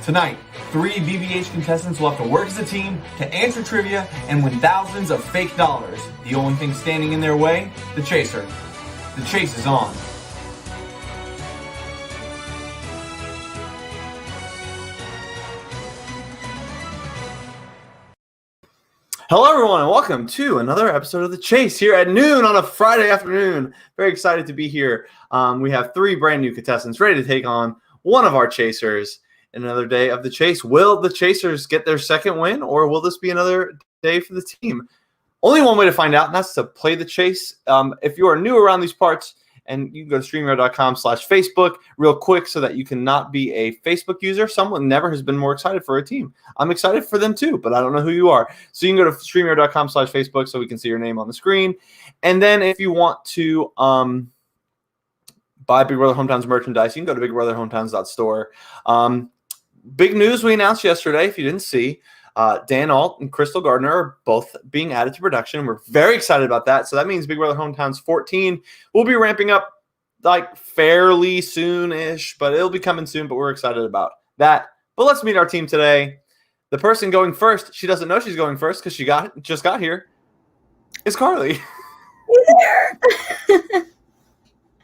Tonight, 3 BBH contestants will have to work as a team to answer trivia and win thousands of fake dollars. The only thing standing in their way, the chaser. The chase is on. Hello, everyone, and welcome to another episode of The Chase here at noon on a Friday afternoon. Very excited to be here. We have 3 brand new contestants ready to take on one of our chasers. in another day of the chase. Will the Chasers get their second win, or will this be another day for the team? Only one way to find out, and that's to play the chase. If you are new around these parts, and you can go to StreamYard.com/Facebook real quick so that you cannot be a Facebook user. Someone never has been more excited for a team. I'm excited for them too, but I don't know who you are. So you can go to StreamYard.com/Facebook so we can see your name on the screen. And then if you want to buy Big Brother Hometowns merchandise, you can go to BigBrotherHometowns.store. Big news we announced yesterday, if you didn't see. Dan Alt and Crystal Gardner are both being added to production. We're very excited about that. So that means Big Brother Hometowns 14 will be ramping up like fairly soon-ish, but it'll be coming soon, but we're excited about that. But let's meet our team today. The person going first, she doesn't know she's going first because she just got here, is Carly. Hey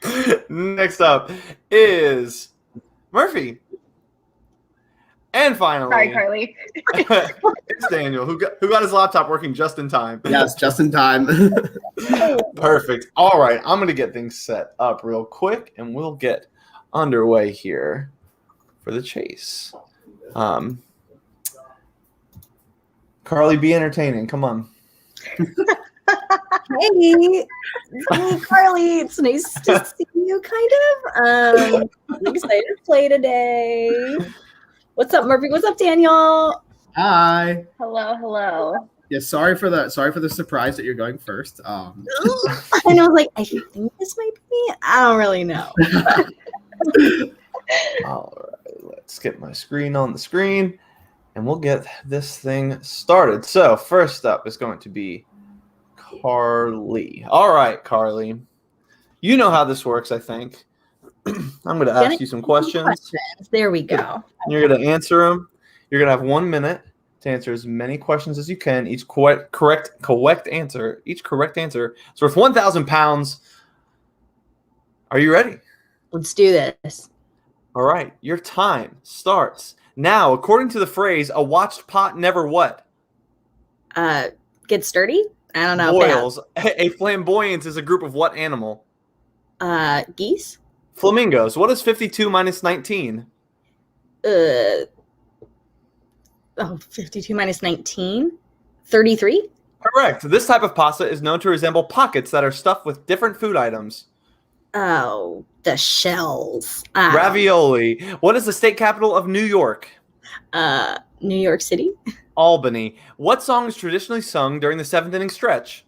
there. Next up is Murphy. And finally, Sorry, Carly. it's Daniel, who got his laptop working just in time. Yes, just in time. Perfect. All right, I'm going to get things set up real quick, and we'll get underway here for the chase. Carly, be entertaining. Come on. Hey, Carly. It's nice to see you, kind of. I'm excited to play today. What's up, Murphy? What's up, Daniel? Hi. Hello. Yeah, sorry for the surprise that you're going first. And I was like, I think this might be me. I don't really know. All right, let's get my screen on the screen, and we'll get this thing started. So first up is going to be Carly. All right, Carly. You know how this works, I think. I'm going to ask you some questions. There we go. You're going to answer them. You're going to have 1 minute to answer as many questions as you can. Each correct answer is worth 1,000 pounds. Are you ready? Let's do this. All right. Your time starts now. According to the phrase, a watched pot never what? Get sturdy? I don't know. Boils. A flamboyance is a group of what animal? Geese? Flamingos. What is 52 minus 19? 52 minus 19? 33? Correct. This type of pasta is known to resemble pockets that are stuffed with different food items. Oh, the shells. Ravioli. What is the state capital of New York? New York City? Albany. What song is traditionally sung during the 7th inning stretch?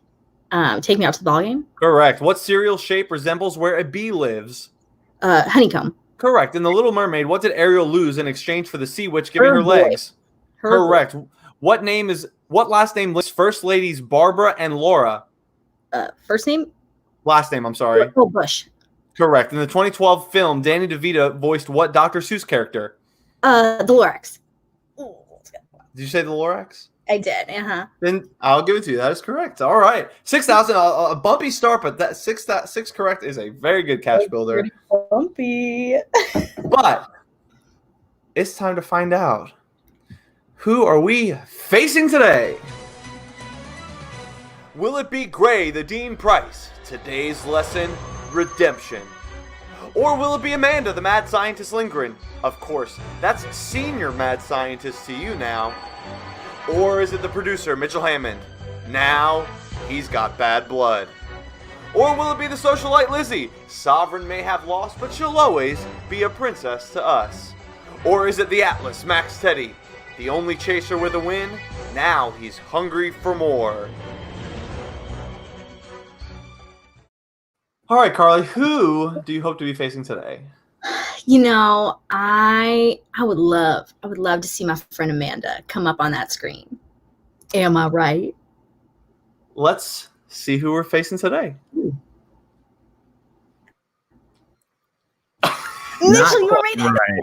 Take Me Out to the Ballgame? Correct. What cereal shape resembles where a bee lives? Honeycomb. Correct. In The Little Mermaid, what did Ariel lose in exchange for the sea witch giving her legs? Correct. What last name lists first ladies Barbara and Laura? First name? Last name, I'm sorry. Oh, Bush. Correct. In the 2012 film, Danny DeVito voiced what Dr. Seuss character? The Lorax. Did you say the Lorax? I did. Then I'll give it to you. That is correct. All right. 6,000, a bumpy start, but that six correct is a very good cash builder. Bumpy. But it's time to find out. Who are we facing today? Will it be Gray the Dean Price? Today's lesson, redemption. Or will it be Amanda the Mad Scientist Lindgren? Of course, that's senior mad scientist to you now. Or is it the producer, Mitchell Hammond? Now, he's got bad blood. Or will it be the socialite Lizzie? Sovereign may have lost, but she'll always be a princess to us. Or is it the Atlas, Max Teddy? The only chaser with a win? Now he's hungry for more. All right, Carly, who do you hope to be facing today? You know, I would love to see my friend Amanda come up on that screen. Am I right? Let's see who we're facing today. Mitchell, you were right.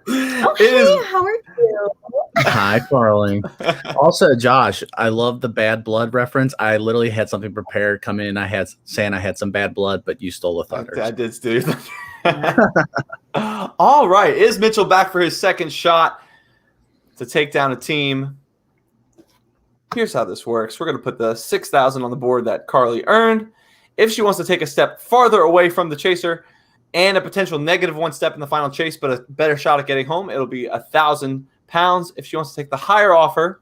Oh, hey, how are you? Hi, Carly. Also, Josh, I love the bad blood reference. I literally had something prepared come in. I had some bad blood, but you stole the thunder. I did steal your thunder. All right. Is Mitchell back for his second shot to take down a team? Here's how this works. We're going to put the 6,000 on the board that Carly earned. If she wants to take a step farther away from the chaser, and a potential negative 1 step in the final chase, but a better shot at getting home, it'll be £1,000. If she wants to take the higher offer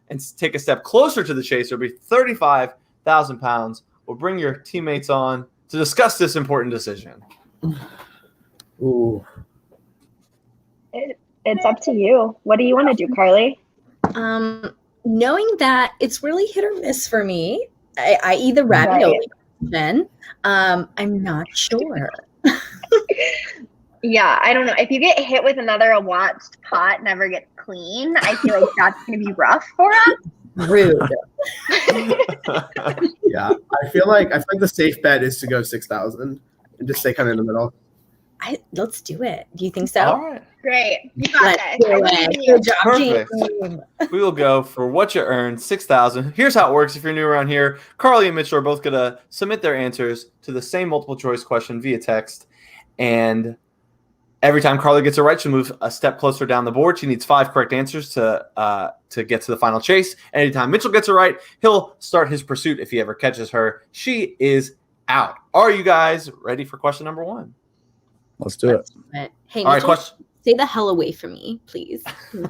and take a step closer to the chase, it'll be £35,000. We'll bring your teammates on to discuss this important decision. Ooh. It's up to you. What do you want to do, Carly? Knowing that it's really hit or miss for me, I either ravioli then. I'm not sure. Yeah, I don't know. If you get hit with another watched pot, never gets clean, I feel like that's going to be rough for us. Rude. Yeah, I feel like the safe bet is to go 6,000 and just stay kind of in the middle. Let's do it. Do you think so? All right. Great. You got Let's this. do I it. believe in you. Good job, Perfect. team. We will go for what you earned, $6,000. Here's how it works. If you're new around here, Carly and Mitchell are both going to submit their answers to the same multiple choice question via text. And every time Carly gets it right, she'll move a step closer down the board. She needs 5 correct answers to get to the final chase. Anytime Mitchell gets it right, he'll start his pursuit. If he ever catches her, she is out. Are you guys ready for question number 1? Let's do it. Hey, All right, Mitchell, question. stay the hell away from me, please.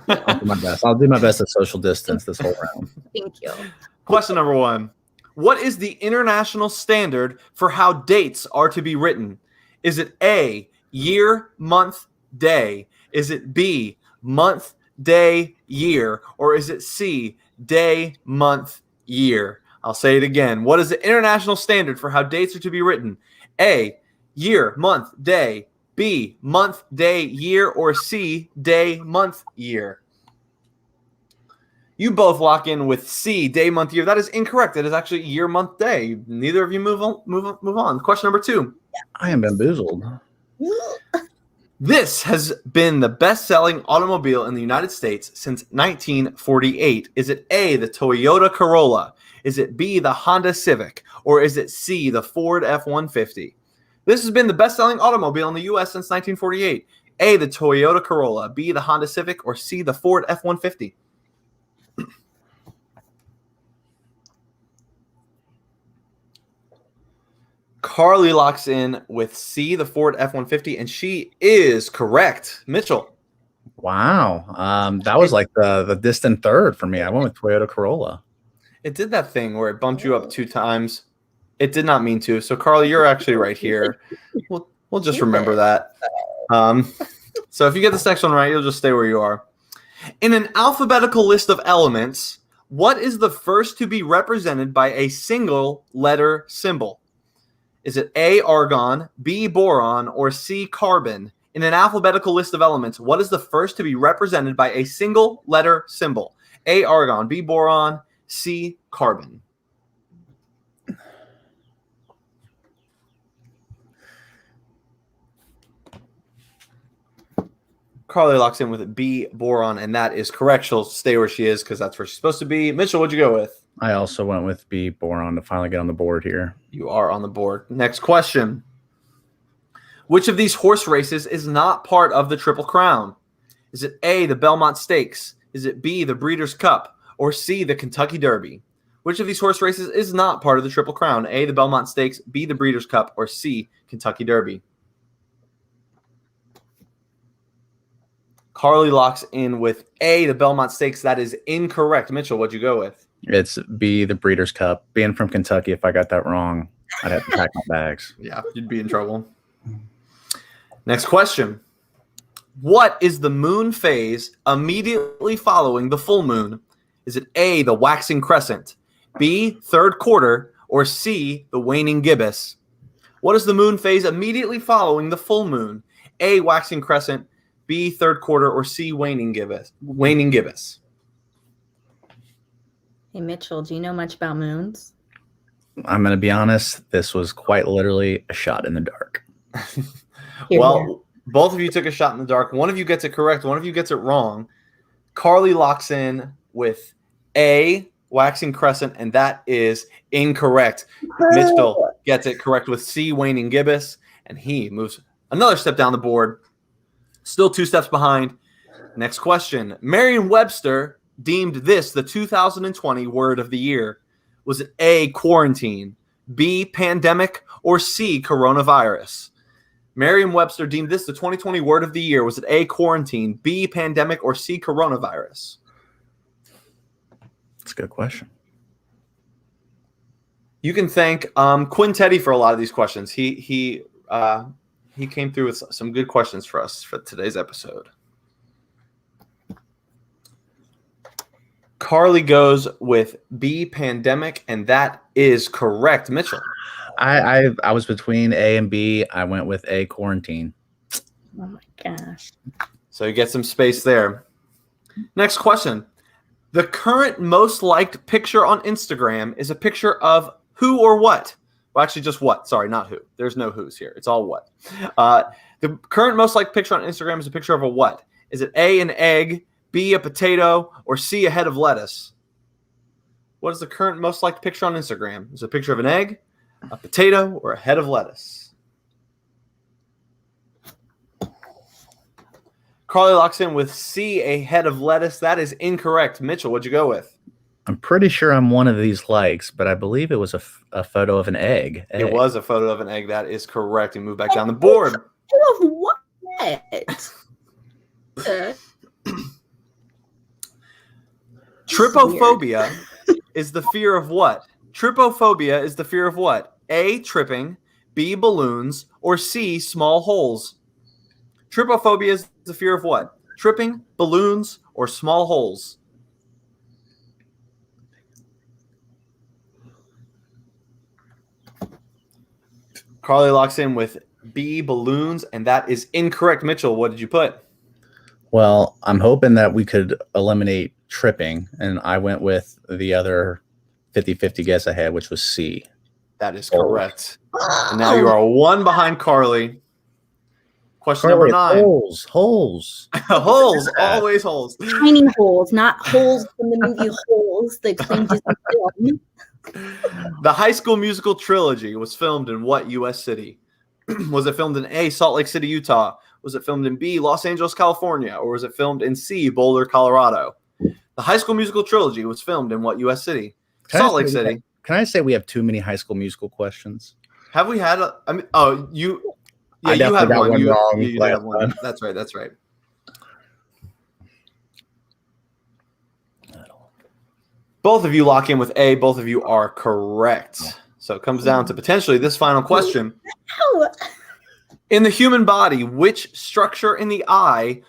I'll do my best. I'll do my best at social distance this whole round. Thank you. Question number 1. What is the international standard for how dates are to be written? Is it A, year, month, day? Is it B, month, day, year? Or is it C, day, month, year? I'll say it again. What is the international standard for how dates are to be written? A, year, month, day. B, month, day, year. Or C, day, month, year. You both lock in with C, day, month, year. That is incorrect. It is actually year, month, day. Neither of you move on. Question number 2. I am bamboozled. This has been the best-selling automobile in the United States since 1948. Is it A, the Toyota Corolla? Is it B, the Honda Civic? Or is it C, the Ford F-150? This has been the best-selling automobile in the U.S. since 1948. A, the Toyota Corolla. B, the Honda Civic. Or C, the Ford F-150. Carly locks in with C, the Ford F-150, and she is correct. Mitchell. Wow. That was like the distant third for me. I went with Toyota Corolla. It did that thing where it bumped you up 2 times. It did not mean to. So, Carly, you're actually right here. We'll just remember that. So if you get this next one right, you'll just stay where you are. In an alphabetical list of elements, what is the first to be represented by a single letter symbol? Is it A, argon, B, boron, or C, carbon? In an alphabetical list of elements, what is the first to be represented by a single letter symbol? A, argon, B, boron, C, carbon. Carly locks in with B, boron, and that is correct. She'll stay where she is because that's where she's supposed to be. Mitchell, what'd you go with? I also went with B, boron, to finally get on the board here. You are on the board. Next question. Which of these horse races is not part of the Triple Crown? Is it A, the Belmont Stakes? Is it B, the Breeders' Cup? Or C, the Kentucky Derby? Which of these horse races is not part of the Triple Crown? A, the Belmont Stakes, B, the Breeders' Cup, or C, Kentucky Derby? Carly locks in with A, the Belmont Stakes. That is incorrect. Mitchell, what'd you go with? It's B, the Breeders' Cup. Being from Kentucky, if I got that wrong, I'd have to pack my bags. Yeah, you'd be in trouble. Next question. What is the moon phase immediately following the full moon? Is it A, the waxing crescent, B, third quarter, or C, the waning gibbous? What is the moon phase immediately following the full moon? A, waxing crescent, B, third quarter, or C, waning gibbous? Waning gibbous. Hey, Mitchell, do you know much about moons? I'm going to be honest. This was quite literally a shot in the dark. Here, Well, here. both of you took a shot in the dark. One of you gets it correct. One of you gets it wrong. Carly locks in with A, waxing crescent, and that is incorrect. Mitchell gets it correct with C, waning gibbous, and he moves another step down the board. Still 2 steps behind. Next question. Merriam-Webster deemed this the 2020 word of the year. Was it A, quarantine, B, pandemic, or C, coronavirus? Merriam-Webster deemed this the 2020 word of the year. Was it A, quarantine, B, pandemic, or C, coronavirus? That's a good question. You can thank Quinn Teddy for a lot of these questions. He came through with some good questions for us for today's episode. Carly goes with B, pandemic, and that is correct. Mitchell. I was between A and B. I went with A, quarantine. Oh my gosh. So you get some space there. Next question. The current most liked picture on Instagram is a picture of who or what? Well, actually just what. Sorry, not who. There's no who's here. It's all what. The current most liked picture on Instagram is a picture of a what? Is it A, an egg, B, a potato, or C, a head of lettuce? What is the current most liked picture on Instagram? Is it a picture of an egg, a potato, or a head of lettuce? Carly locks in with C, a head of lettuce. That is incorrect. Mitchell, what'd you go with? I'm pretty sure I'm one of these likes, but I believe it was a photo of an egg. It was a photo of an egg. That is correct. You move back down the board. Of what? Trypophobia is the fear of what? Trypophobia is the fear of what? A, tripping, B, balloons, or C, small holes. Trypophobia is the fear of what? Tripping, balloons, or small holes. Carly locks in with B, balloons, and that is incorrect. Mitchell, what did you put? Well, I'm hoping that we could eliminate tripping, and I went with the other 50-50 guess I had, which was C. That is correct. And now you are one behind Carly. Question Carly, number 9. Holes. Holes, always holes. Tiny holes, not holes from the movie Holes, the acclaimed Disney film. The High School Musical trilogy was filmed in what U.S. city? Was it filmed in A, Salt Lake City, Utah? Was it filmed in B, Los Angeles, California? Or was it filmed in C, Boulder, Colorado? The High School Musical trilogy was filmed in what U.S. city? Salt Lake City. Can I say we have too many High School Musical questions? Have we had you I you definitely had got one. one You wrong did last have one. time. That's right. Both of you lock in with A. Both of you are correct. So it comes down to potentially this final question. Ow. In the human body, which structure in the eye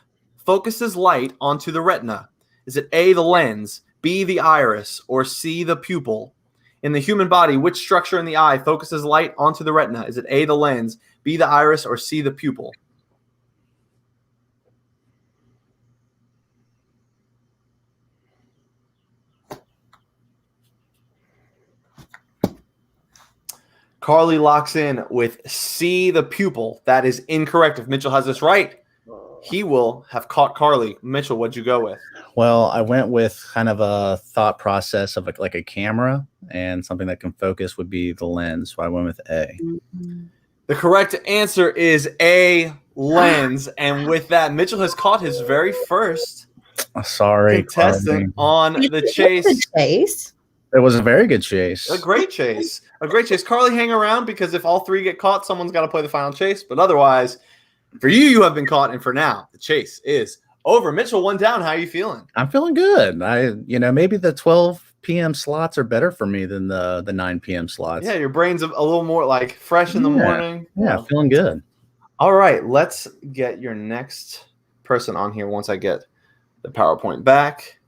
focuses light onto the retina? Is it A, the lens, B, the iris, or C, the pupil? In the human body, which structure in the eye focuses light onto the retina? Is it A, the lens, B, the iris, or C, the pupil? Carly locks in with C, the pupil. That is incorrect. If Mitchell has this right, he will have caught Carly. Mitchell, what'd you go with? Well, I went with kind of a thought process of like a camera, and something that can focus would be the lens. So I went with A. The correct answer is A, lens. And with that, Mitchell has caught his very first Sorry, contestant on the chase. Chase. It was a very good chase. A great chase. Carly, hang around, because if all three get caught, someone's got to play the final chase. But otherwise, for you have been caught. And for now, the chase is over. Mitchell, 1 down. How are you feeling? I'm feeling good. Maybe the 12 p.m. slots are better for me than the 9 p.m. slots. Yeah, your brain's a little more like fresh in the morning. Yeah, feeling good. All right, let's get your next person on here once I get the PowerPoint back.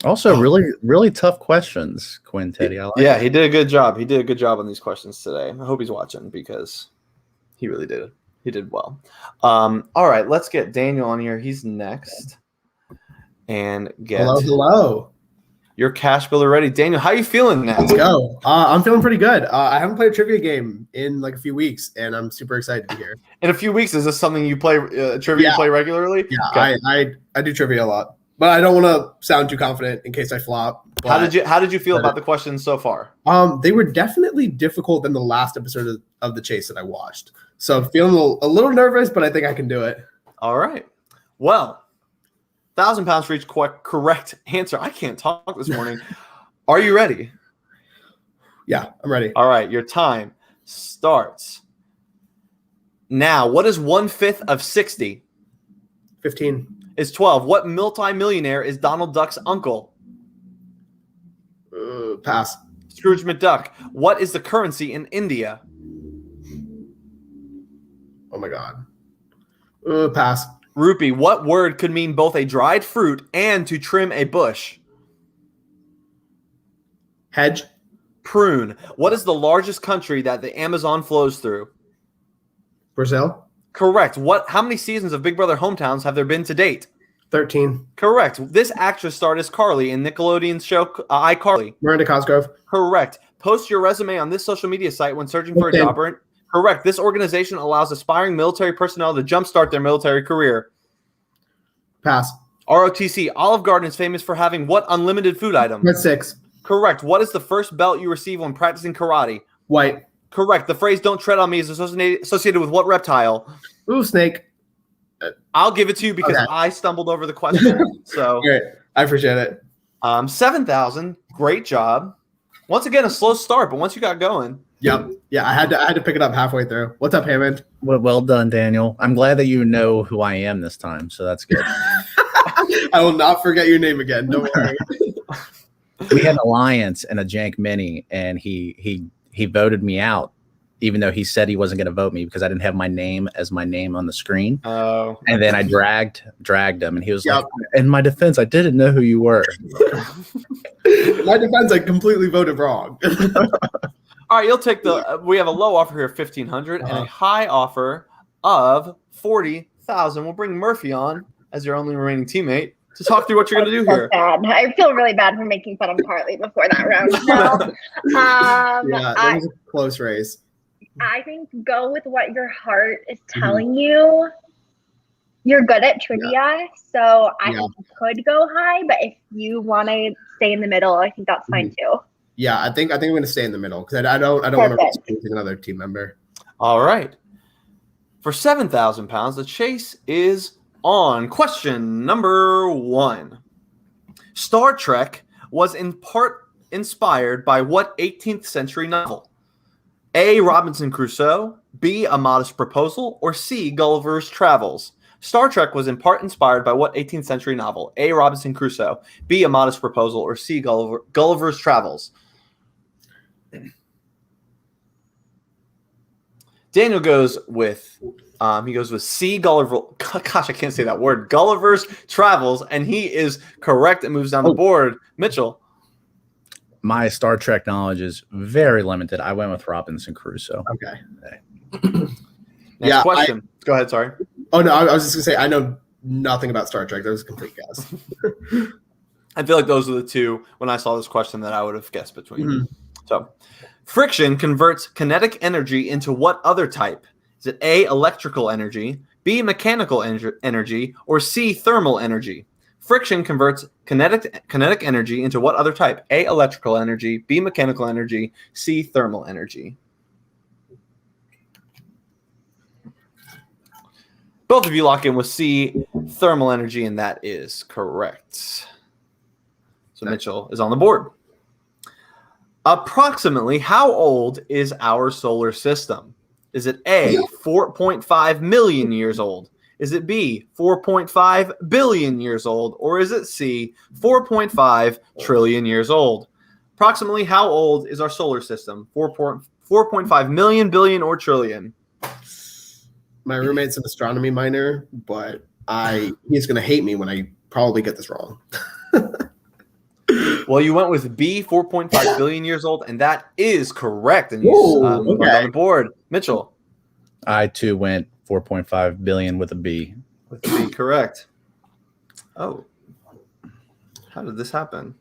Also, really tough questions, Quinn Teddy. I like Yeah, it. he did a good job. He did a good job on these questions today. I hope he's watching, because he really did. He did well. All right, let's get Daniel on here. He's next. And get Hello. your cash builder ready. Daniel, how you feeling now? Let's go. I'm feeling pretty good. I haven't played a trivia game in like a few weeks, and I'm super excited to be here. In a few weeks, is this something you play trivia you play regularly? Yeah, Okay. I do trivia a lot, but I don't want to sound too confident in case I flop. But, How did you feel about the questions so far? They were definitely difficult than the last episode of the chase that I watched. So I'm feeling a little nervous, but I think I can do it. All right. Well, 1,000 pounds for each correct answer. I can't talk this morning. Are you ready? Yeah, I'm ready. All right. Your time starts now. What is 1/5 of 60? 15. Is 12. What multi-millionaire is Donald Duck's uncle? Pass. Scrooge McDuck. What is the currency in India? Oh my god. Pass. Rupee. What word could mean both a dried fruit and to trim a bush? Hedge. Prune. What is the largest country that the Amazon flows through? Brazil. Correct. How many seasons of Big Brother Hometowns have there been to date? 13. Correct. This actress starred as Carly in Nickelodeon's show iCarly. Miranda Cosgrove. Correct. Post your resume on this social media site when searching for a LinkedIn. job. Correct. This organization allows aspiring military personnel to jumpstart their military career. Pass. ROTC. Olive Garden is famous for having what unlimited food item? That's 6. Correct. What is the first belt you receive when practicing karate? White. Correct. The phrase "don't tread on me" is associated with what reptile? Ooh, snake. I'll give it to you because Okay. I stumbled over the question. So, Great. I appreciate it. 7,000. Great job. Once again, a slow start, but once you got going, Yep. Yeah, I had to pick it up halfway through. What's up, Hammond? Well done, Daniel. I'm glad that you know who I am this time, so that's good. I will not forget your name again. Don't worry. We had an alliance and a Jank Mini, and he voted me out, even though he said he wasn't going to vote me because I didn't have my name as my name on the screen. oh, And then I dragged him, and he was Yep. like, "In my defense, I didn't know who you were." In my defense, I completely voted wrong. all right. You'll take the. We have a low offer here of 1,500 and a high offer of 40,000. We'll bring Murphy on as your only remaining teammate to talk through what you're going to do So here. sad. I feel really bad for making fun of Carly before that round. No. Yeah, that was a close race. I think go with what your heart is telling you. You're good at trivia, so I think you could go high, but if you want to stay in the middle, I think that's fine too. Yeah, I think I'm going to stay in the middle because I don't want to Perfect. risk losing another team member. All right. For 7,000 pounds, the chase is on. Question number 1. Star Trek was in part inspired by what 18th century novel? A. Robinson Crusoe, B. A Modest Proposal, or C. Gulliver's Travels? Star Trek was in part inspired by what 18th century novel? A. Robinson Crusoe, B. A Modest Proposal, or C. Gulliver's Travels? Daniel goes with C. Gosh, I can't say that word. Gulliver's Travels, and he is correct. It moves down the board. Mitchell. My Star Trek knowledge is very limited. I went with Robinson Crusoe. Okay. Next question. Go ahead. Sorry. Oh, no, I was just going to say, I know nothing about Star Trek. That was a complete guess. I feel like those are the two when I saw this question that I would have guessed between. So, friction converts kinetic energy into what other type? Is it A, electrical energy, B, mechanical energy, or C, thermal energy? Friction converts kinetic energy into what other type? A, electrical energy, B, mechanical energy, C, thermal energy. Both of you lock in with C, thermal energy, and that is correct. So Mitchell is on the board. Approximately how old is our solar system? Is it A, 4.5 million years old? Is it B, 4.5 billion years old? Or is it C, 4.5 trillion years old? Approximately how old is our solar system? 4.5 million, billion, or trillion? My roommate's an astronomy minor, but he's going to hate me when I probably get this wrong. Well, you went with B, 4.5 billion years old, and that is correct. And you Ooh, are on the board. Mitchell. I too went 4.5 billion with a B. With B, correct. Oh. How did this happen?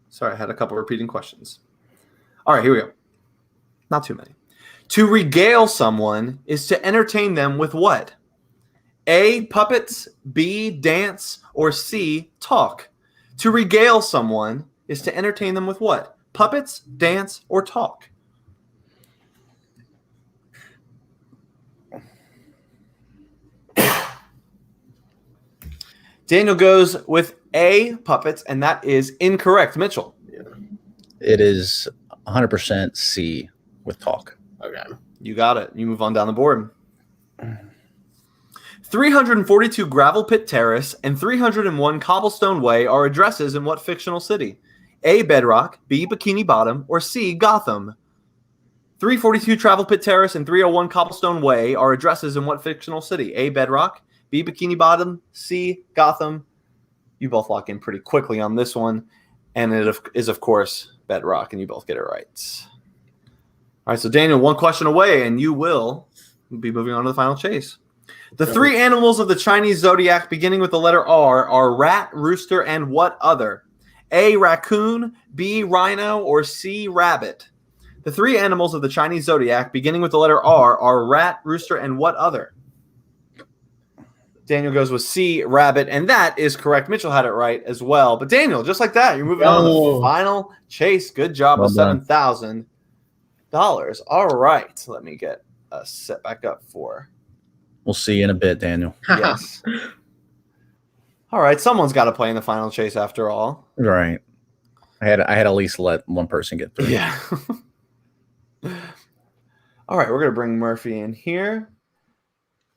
Sorry, I had a couple repeating questions. All right, here we go. Not too many. To regale someone is to entertain them with what? A, puppets, B, dance, or C, talk. To regale someone is to entertain them with what? Puppets, dance, or talk? Daniel goes with A, puppets, and that is incorrect. Mitchell. It is 100% C, with talk. Okay. You got it. You move on down the board. 342 Gravel Pit Terrace and 301 Cobblestone Way are addresses in what fictional city? A. Bedrock, B. Bikini Bottom, or C. Gotham? 342 Travel Pit Terrace and 301 Cobblestone Way are addresses in what fictional city? A. Bedrock, B. Bikini Bottom, C. Gotham. You both lock in pretty quickly on this one, and it is, of course, Bedrock, and you both get it right. All right, so Daniel, one question away, and you will be moving on to the final chase. The three animals of the Chinese zodiac beginning with the letter R are rat, rooster, and what other? A. Raccoon, B. Rhino, or C. Rabbit? The three animals of the Chinese zodiac beginning with the letter R are rat, rooster, and what other? Daniel goes with C. Rabbit, and that is correct. Mitchell had it right as well. But Daniel, just like that, you're moving on to the final chase. Good job with $7,000. All right, let me get set back up for. We'll see you in a bit, Daniel. Yes. All right, someone's got to play in the final chase after all. Right. I had at least let one person get through. Yeah. All right, we're gonna bring Murphy in here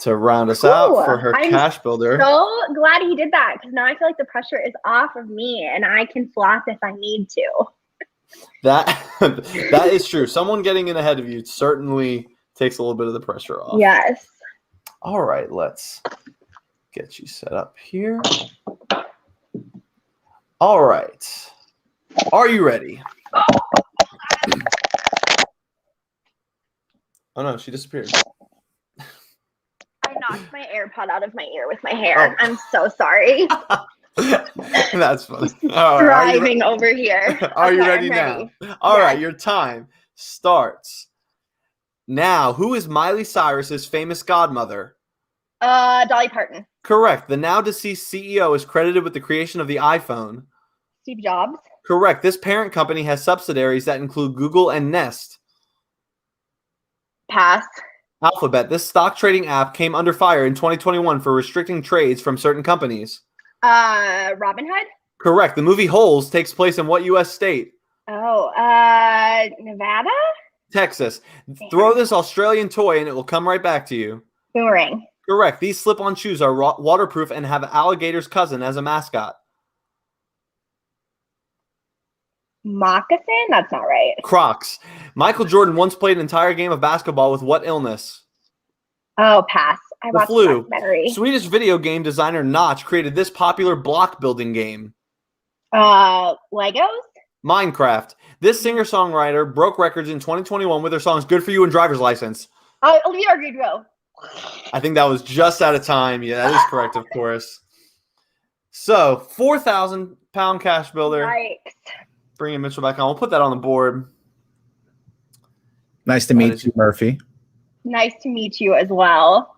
to round us out for her cash builder. So glad he did that because now I feel like the pressure is off of me and I can flop if I need to. That is true. Someone getting in ahead of you certainly takes a little bit of the pressure off. Yes. All right, let's get you set up here. All right. Are you ready? Oh no, she disappeared. I knocked my AirPod out of my ear with my hair. I'm so sorry. That's funny. All right, Driving over here. Are you Okay, ready I'm now? All right, your time starts now. Who is Miley Cyrus's famous godmother? Dolly Parton. Correct. The now deceased CEO is credited with the creation of the iPhone. Steve Jobs. Correct. This parent company has subsidiaries that include Google and Nest. Pass. Alphabet. This stock trading app came under fire in 2021 for restricting trades from certain companies. Robin Hood. Correct. The movie Holes takes place in what U.S. state? Oh, Nevada. Texas. Throw this Australian toy and it will come right back to you. Boomerang. Correct. These slip-on shoes are waterproof and have alligator's cousin as a mascot. Moccasin? That's not right. Crocs. Michael Jordan once played an entire game of basketball with what illness? Oh, pass. I The watched flu. the documentary. Swedish video game designer Notch created this popular block building game. Legos? Minecraft. This singer-songwriter broke records in 2021 with their songs Good For You and Driver's License. Olivia Rodrigo. I think that was just out of time. Yeah, that is correct, of course. So, 4,000-pound cash builder. Yikes. Bringing Mitchell back on. We'll put that on the board. Nice to meet you, Murphy. Nice to meet you as well.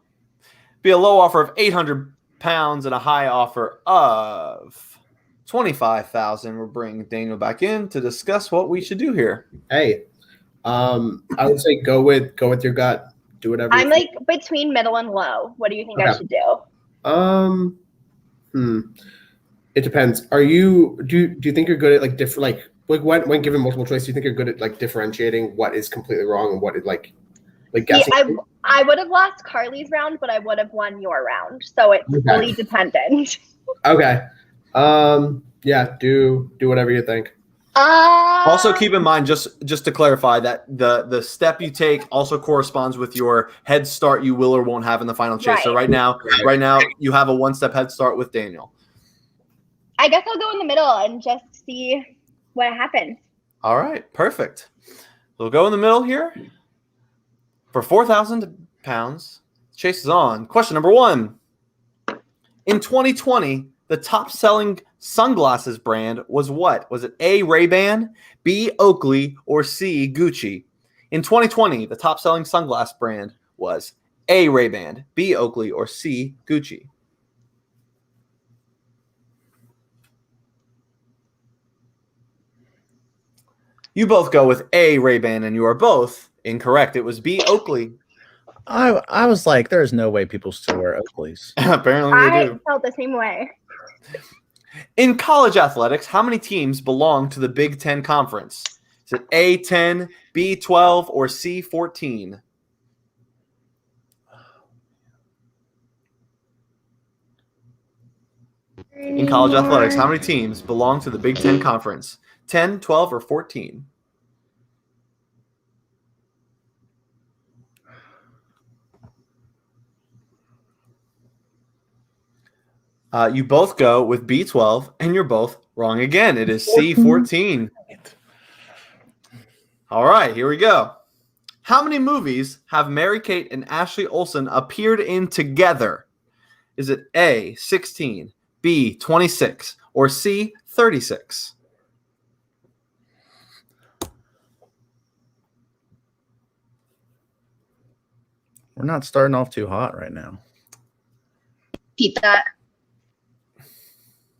Be a low offer of 800 pounds and a high offer of 25,000. We'll bring Daniel back in to discuss what we should do here. Hey, I would say go with your gut. Do whatever. I'm like between middle and low. What do you think I should do? It depends. Do you think you're good at like different when given multiple choice? Do you think you're good at like differentiating what is completely wrong and what is like guessing? See, I would have lost Carly's round, but I would have won your round. So it's really dependent. Okay. Yeah. Do whatever you think. Also, keep in mind, just to clarify, that the step you take also corresponds with your head start you will or won't have in the final chase. Right. So right now, you have a one-step head start with Daniel. I guess I'll go in the middle and just see what happens. All right, perfect. We'll go in the middle here for 4,000 pounds. Chase is on. Question number 1. In 2020, the top-selling sunglasses brand was what? Was it A, Ray-Ban, B, Oakley, or C, Gucci? In 2020, the top-selling sunglass brand was A, Ray-Ban, B, Oakley, or C, Gucci. You both go with A, Ray-Ban, and you are both incorrect. It was B, Oakley. I was like, there's no way people still wear Oakleys. Apparently they do. I felt the same way. In college athletics, how many teams belong to the Big Ten Conference? Is Is it A, 10, B, 12, or C, 14? In college athletics, how many teams belong to the Big Ten Conference? 10, 12, or 14? You both go with B12, and you're both wrong again. It is C14. All right, here we go. How many movies have Mary-Kate and Ashley Olsen appeared in together? Is it A, 16, B, 26, or C, 36? We're not starting off too hot right now. Repeat that.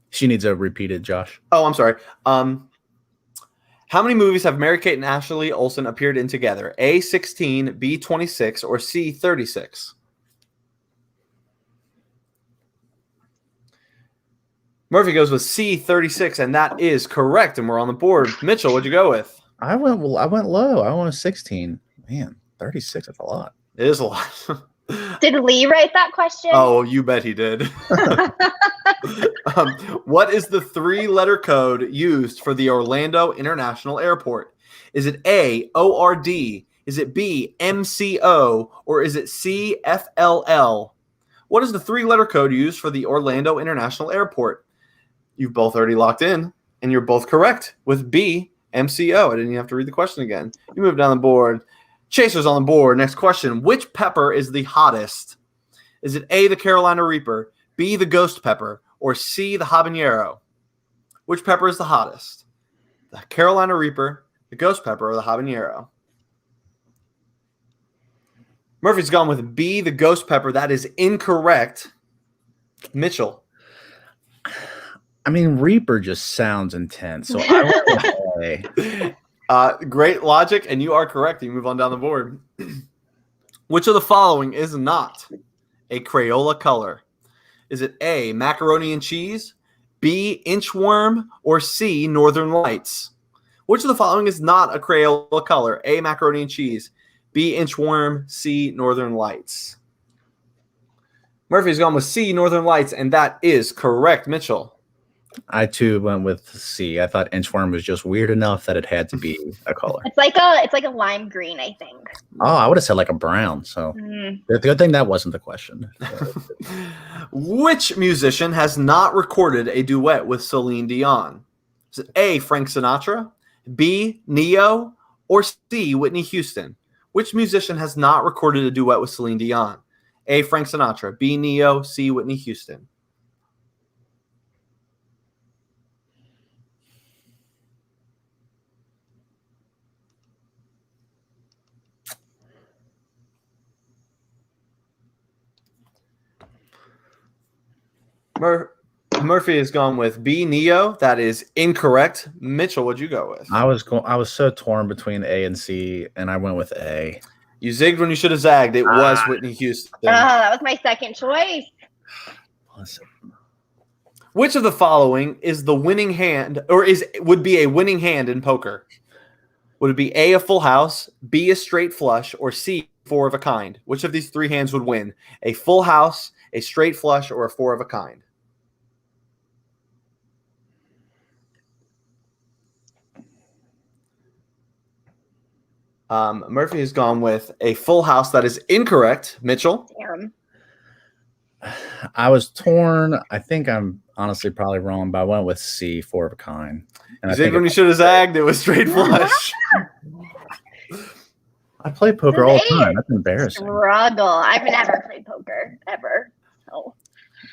She needs a repeated, Josh. Oh, I'm sorry. How many movies have Mary-Kate and Ashley Olsen appeared in together? A, 16, B, 26, or C, 36? Murphy goes with C, 36, and that is correct, and we're on the board. Mitchell, what'd you go with? I went low. I went a 16. Man, 36, that's a lot. It is a lot. Did Lee write that question? Oh, you bet he did. What is the three-letter code used for the Orlando International Airport? Is it A, ORD? Is it B, MCO? Or is it C, FLL? What is the three-letter code used for the Orlando International Airport? You've both already locked in, and you're both correct with B, MCO. I didn't even have to read the question again. You move down the board. Chaser's on the board. Next question. Which pepper is the hottest? Is it A, the Carolina Reaper, B, the Ghost Pepper, or C, the Habanero? Which pepper is the hottest? The Carolina Reaper, the Ghost Pepper, or the Habanero? Murphy's gone with B, the Ghost Pepper. That is incorrect. Mitchell. I mean, Reaper just sounds intense, so I went with A. Great logic, and you are correct. You move on down the board. Which of the following is not a Crayola color? Is it A, macaroni and cheese, B, inchworm, or C, northern lights? Which of the following is not a Crayola color? A, macaroni and cheese, B, inchworm, C, northern lights. Murphy's gone with C, northern lights, and that is correct. Mitchell. I too went with C. I thought inchworm was just weird enough that it had to be a color. It's like a lime green, I think. Oh, I would have said like a brown. So the good thing that wasn't the question. Which musician has not recorded a duet with Celine Dion? Is it A, Frank Sinatra, B, Neo, or C, Whitney Houston? Which musician has not recorded a duet with Celine Dion? A, Frank Sinatra, B, Neo, C, Whitney Houston. Murphy has gone with B, Neo. That is incorrect. Mitchell, what'd you go with? I was so torn between A and C, and I went with A. You zigged when you should have zagged. It was Whitney Houston. That was my second choice. Listen. Which of the following is the winning hand, or would be a winning hand in poker? Would it be A, a full house, B, a straight flush, or C, four of a kind? Which of these three hands would win? A full house, a straight flush, or a four of a kind? Murphy has gone with a full house. That is incorrect. Mitchell? Damn. I was torn. I think I'm honestly probably wrong, but I went with C, four of a kind. And You think when you should have zagged, it was straight flush. I play poker all the time. That's embarrassing. Struggle. I've never played poker ever. So.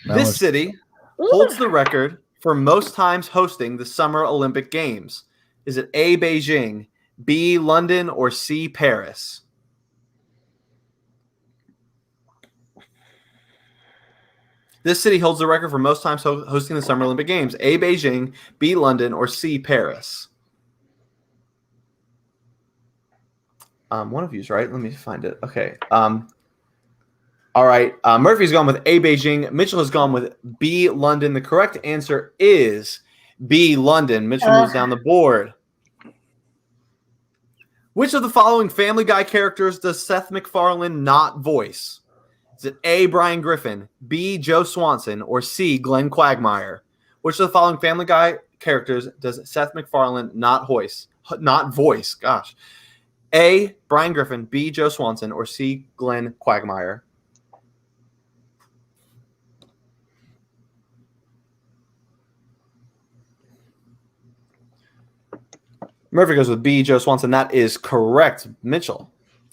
This city holds the record for most times hosting the Summer Olympic Games. Is it A, Beijing, B, London, or C, Paris? This city holds the record for most times hosting the Summer Olympic Games. A, Beijing, B, London, or C, Paris? One of you's right. Let me find it. Okay. All right. Murphy's gone with A, Beijing. Mitchell has gone with B, London. The correct answer is B, London. Mitchell moves down the board. Which of the following Family Guy characters does Seth MacFarlane not voice? Is it A, Brian Griffin, B, Joe Swanson, or C, Glenn Quagmire? Which of the following Family Guy characters does Seth MacFarlane not voice? Gosh. A, Brian Griffin, B, Joe Swanson, or C, Glenn Quagmire? Murphy goes with B, Joe Swanson. That is correct. Mitchell.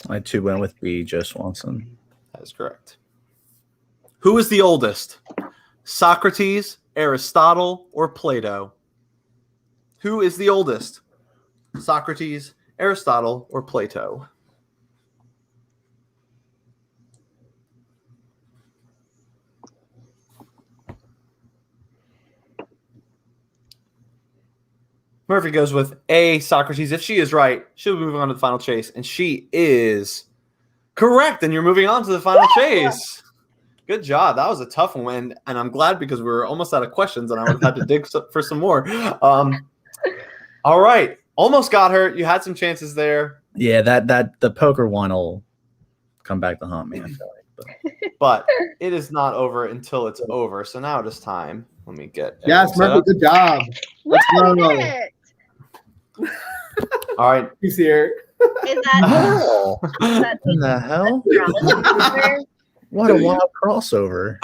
I too went with B, Joe Swanson. That is correct. Who is the oldest? Socrates, Aristotle, or Plato? Who is the oldest? Socrates, Aristotle, or Plato? Murphy goes with A, Socrates. If she is right, she'll be moving on to the final chase, and she is correct. And you're moving on to the final chase. Good job. That was a tough one, and I'm glad because we were almost out of questions, and I would have had to dig for some more. All right, almost got her. You had some chances there. Yeah, that the poker one will come back to haunt me. I feel like, but it is not over until it's over. So now it is time. Let me get. Yes, Murphy, good job. Let's Woo, go. did it. All right. He's here. Is that, is that what the hell? astrology? What a wild crossover!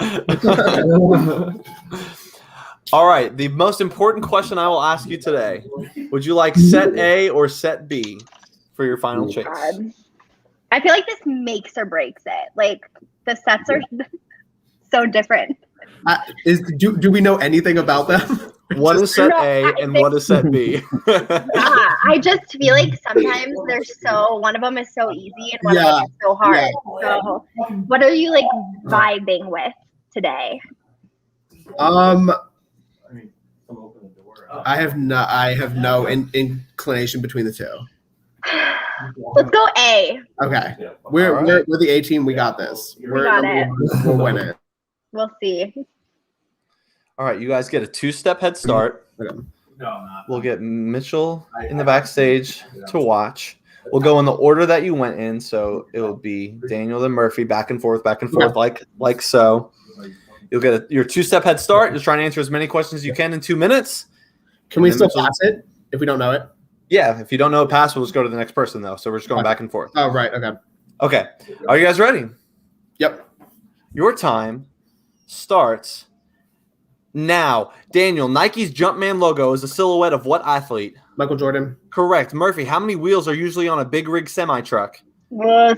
All right. The most important question I will ask you today: would you like set A or set B for your final chase? God. I feel like this makes or breaks it. Like the sets are so different. Do we know anything about them? What is set No, A and what is set B? I just feel like sometimes one of them is so easy and one of them is so hard. So what are you like vibing with today? I have no inclination between the two. Let's go A. Okay, we're the A team. We got this. We're got it. We'll win it. We'll see. All right, you guys get a 2-step head start. Okay. We'll get Mitchell in the backstage to watch. We'll go in the order that you went in, so it will be Daniel then Murphy, back and forth, like so. You'll get your 2-step head start. You're trying to answer as many questions as you can in 2 minutes. Can we still pass it if we don't know it? Yeah, if you don't know a pass, we'll just go to the next person, though. So we're just going back and forth. Oh, right. Okay. Okay. Are you guys ready? Yep. Your time starts now. Daniel, Nike's Jumpman logo is a silhouette of what athlete? Michael Jordan. Correct. Murphy, how many wheels are usually on a big rig semi-truck?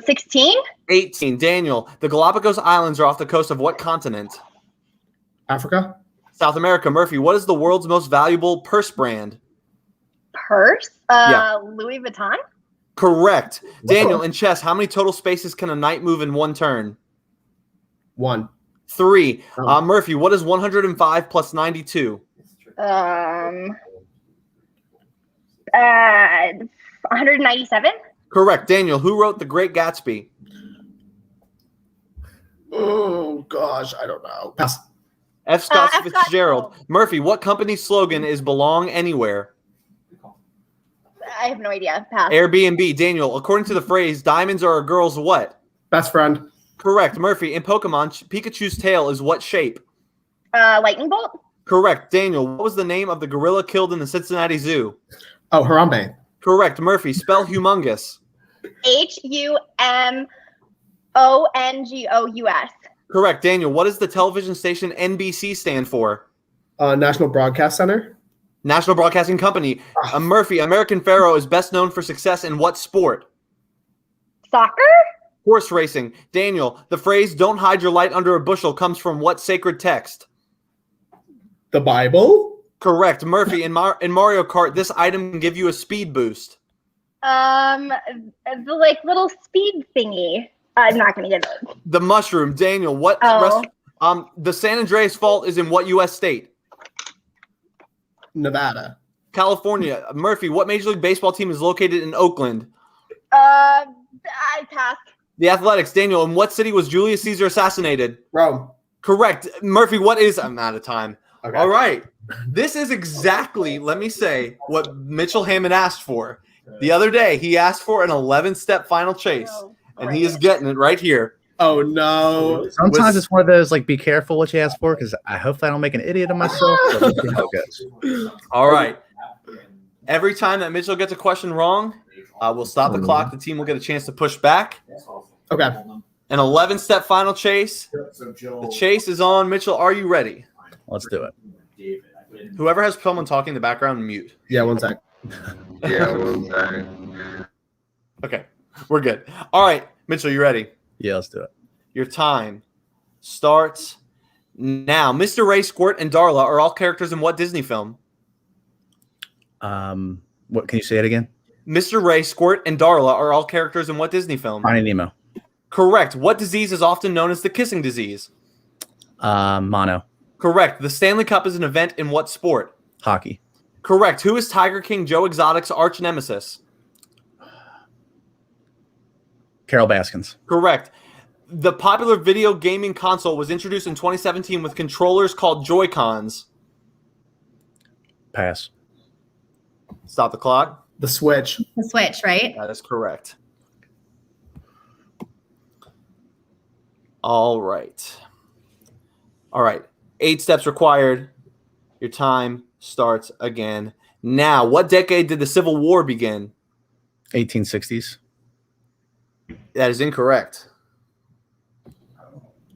16? 18. Daniel, the Galapagos Islands are off the coast of what continent? Africa. South America. Murphy, what is the world's most valuable purse brand? Purse? Yeah. Louis Vuitton? Correct. Daniel, in chess, how many total spaces can a knight move in one turn? 1. 3. Oh. Murphy, what is 105 plus 92? 197? Correct. Daniel, who wrote The Great Gatsby? Oh gosh, I don't know. Pass. F. Scott F. Scott Fitzgerald. Murphy, what company's slogan is belong anywhere? I have no idea. Pass. Airbnb. Daniel, according to the phrase, diamonds are a girl's what? Best friend. Correct. Murphy, in Pokemon, Pikachu's tail is what shape? Lightning bolt? Correct. Daniel, what was the name of the gorilla killed in the Cincinnati Zoo? Oh, Harambe. Correct. Murphy, spell humongous. HUMONGOUS. Correct. Daniel, what does the television station NBC stand for? National Broadcast Center. National Broadcasting Company. Murphy, American Pharoah is best known for success in what sport? Soccer? Horse racing. Daniel, the phrase "don't hide your light under a bushel" comes from what sacred text? The Bible. Correct. Murphy, in Mario Kart, this item can give you a speed boost. The like little speed thingy. I'm not gonna get it. The mushroom. Daniel, what? The San Andreas Fault is in what U.S. state? Nevada. California. Murphy, what Major League Baseball team is located in Oakland? I pass. The Athletics. Daniel, in what city was Julius Caesar assassinated? Rome. Correct. Murphy, what is... I'm out of time. Okay. All right. This is exactly, let me say, what Mitchell Hammond asked for. The other day, he asked for an 11-step final chase, and he is getting it right here. Oh no! Sometimes it's one of those like, be careful what you ask for, because I hope I don't make an idiot of myself. But we'll see how it goes. All right. Every time that Mitchell gets a question wrong, we'll stop the clock. The team will get a chance to push back. Okay. An 11-step final chase. The chase is on. Mitchell, are you ready? Let's do it. Whoever has someone talking in the background, mute. Yeah, 1 sec. Okay, we're good. All right, Mitchell, you ready? Yeah, let's do it. Your time starts now. Mr. Ray, Squirt, and Darla are all characters in what Disney film? What can you say it again? Mr. Ray, Squirt, and Darla are all characters in what Disney film? Finding Nemo. Correct. What disease is often known as the kissing disease? Mono. Correct. The Stanley Cup is an event in what sport? Hockey. Correct. Who is Tiger King Joe Exotic's arch nemesis? Carol Baskins. Correct. The popular video gaming console was introduced in 2017 with controllers called Joy-Cons. Pass. Stop the clock. The Switch. The Switch, right? That is correct. All right. All right. 8 steps required. Your time starts again. Now, what decade did the Civil War begin? 1860s. That is incorrect.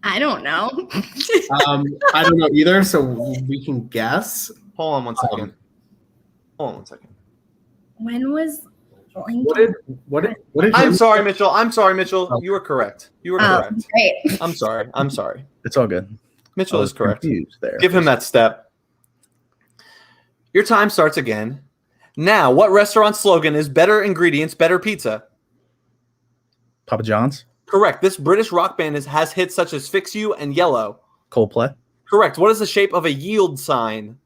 I don't know. I don't know either, so we can guess. Hold on 1 second. Hold on 1 second. When was What did I'm Jim- sorry, Mitchell. I'm sorry, Mitchell. You were correct. You were Oh, correct. great. I'm sorry. I'm sorry. It's all good. Mitchell is correct. Confused there. Give him that step. Your time starts again. Now, what restaurant slogan is better ingredients, better pizza? Papa John's. Correct. This British rock band has hits such as Fix You and Yellow. Coldplay. Correct. What is the shape of a yield sign?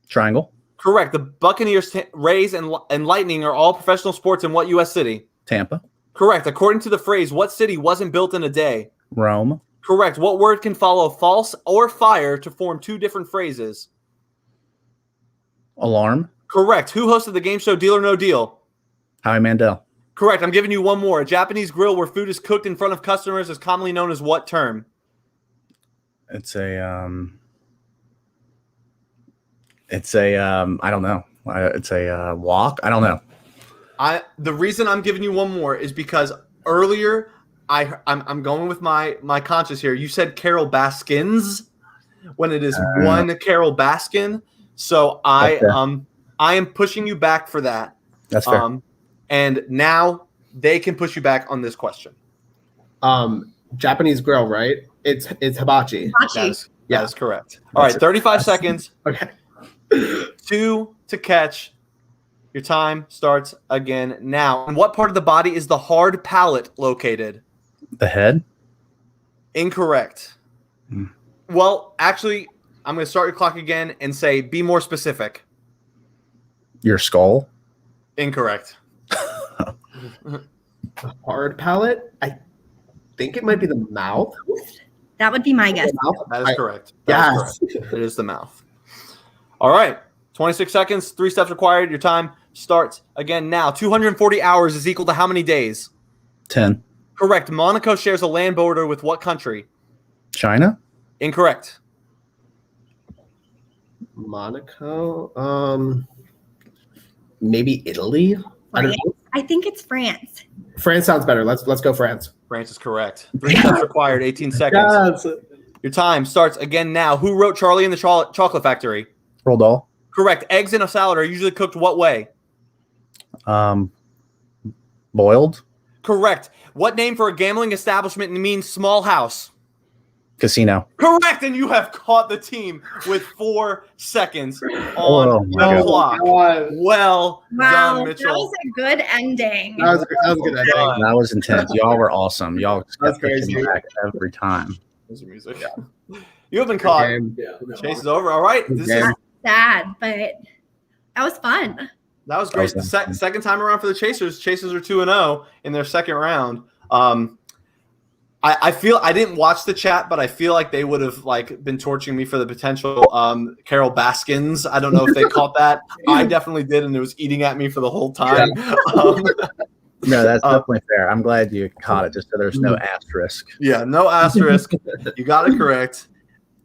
Triangle. Correct. The Buccaneers, Rays, and Lightning are all professional sports in what U.S. city? Tampa. Correct. According to the phrase, what city wasn't built in a day? Rome. Correct. What word can follow false or fire to form 2 different phrases? Alarm. Correct. Who hosted the game show Deal or No Deal? Howie Mandel. Correct. I'm giving you one more. A Japanese grill where food is cooked in front of customers is commonly known as what term? It's a I don't know. It's a walk. I don't know. The reason I'm giving you one more is because earlier I'm going with my conscience here. You said Carol Baskins when it is one Carol Baskin. So I am pushing you back for that. That's fair. And now they can push you back on this question. Japanese grill, right? It's hibachi. That is correct. All right, 35 seconds. Okay. 2 to catch. Your time starts again now. In what part of the body is the hard palate located? The head. Incorrect. Well, actually, I'm going to start your clock again and say be more specific. Your skull. Incorrect. Hard palate. I think it might be the mouth. That would be my guess. That is correct. That is correct. It is the mouth. All right. 26 seconds. 3 steps required. Your time starts again now. 240 hours is equal to how many days? 10. Correct. Monaco shares a land border with what country? China. Incorrect. Monaco. Maybe Italy. I don't know. I think it's France. France sounds better. Let's go France. France is correct. 3 steps required. 18 seconds. Yes. Your time starts again now. Who wrote Charlie and the Chocolate Factory? Roald Dahl. Correct. Eggs in a salad are usually cooked what way? Boiled. Correct. What name for a gambling establishment means small house? Casino. Correct. And you have caught the team with 4 seconds Oh, on my the God. clock. Well Wow, done, that Mitchell. was a good ending. That was a good idea. That was intense. Y'all were awesome. Y'all just That's kept pushing me crazy. back every time. There's the music. You have been caught. Game. Chase is over. All right. This is Game. Sad, but that was fun. That was great. That was The second time around for the Chasers. Chasers are 2-0 in their second round. I feel I didn't watch the chat, but I feel like they would have like been torching me for the potential Carol Baskins. I don't know if they caught that. I definitely did, and it was eating at me for the whole time. No, that's definitely fair. I'm glad you caught it, just so there's no asterisk. Yeah, no asterisk. You got it correct.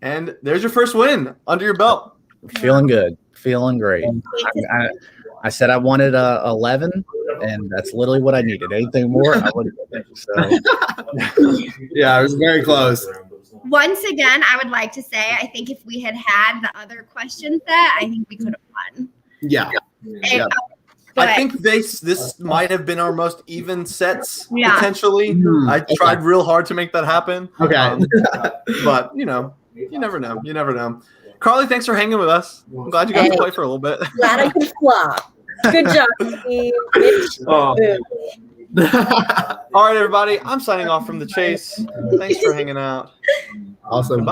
And there's your first win under your belt. Feeling good. Feeling great. I said I wanted 11, and that's literally what I needed. Anything more, I would have. So. Yeah, it was very close. Once again, I would like to say I think if we had had the other question set, I think we could have won. Yeah. And, I think this might have been our most even sets Yeah. potentially. I tried real hard to make that happen. Okay. But you know, you never know. You never know. Carly, thanks for hanging with us. I'm glad you got to play for a little bit. Glad I could flop. Good job, Steve. Mitch. All right, everybody. I'm signing off from the chase. Thanks for hanging out. Awesome.